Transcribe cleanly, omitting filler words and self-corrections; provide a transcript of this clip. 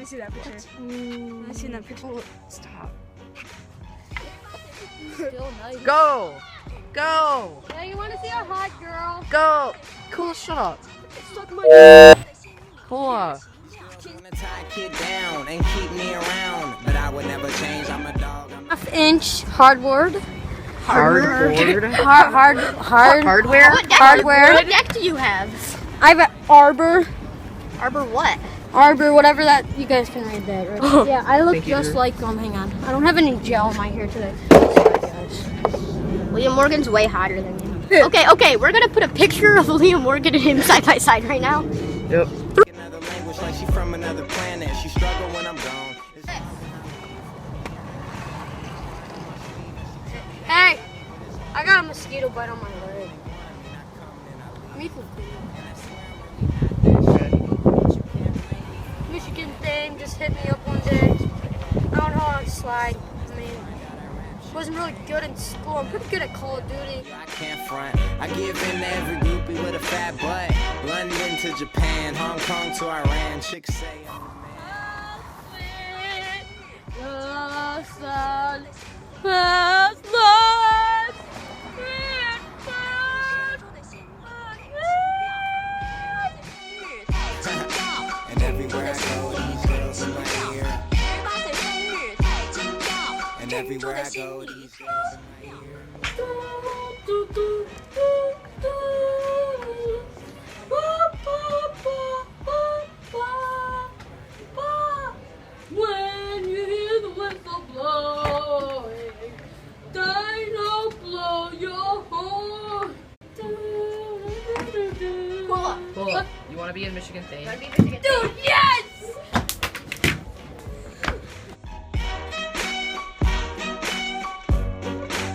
see that picture. Let me see that picture. Oh, stop. Still nice. Go! Go! Yeah, you want to see a hot girl? Go! Cool, shut up. Suck my Cool. Kid down and keep me around, but I would never change. I'm a dog. Half-inch hardboard. Hardboard. Hardware. What deck do you have? I have an Arbor. Arbor what? Arbor, whatever that. You guys can read that, right? Yeah, I look Thank you, just Drew. like hang on. I don't have any gel in my hair today. Sorry, guys. William Morgan's way hotter than you. Okay, we're gonna put a picture of William Morgan and him side by side right now. Yep. Another language like she from another planet. She struggle when I'm gone. Hey, I got a mosquito bite on my leg. Me too. Michigan thing just hit me up one day. I don't know how to slide. I mean, wasn't really good in school. I'm pretty good at Call of Duty. I can't front. I give in to every groupie with a fat butt. London to Japan, Hong Kong to Iran. Chicks say and everywhere I go, these girls in my ear. And everywhere I go, these girls in my ear. When you hear the whistle blowing, Dino blow your horn. Cool. You want to be in Michigan Thing? Dude, yes!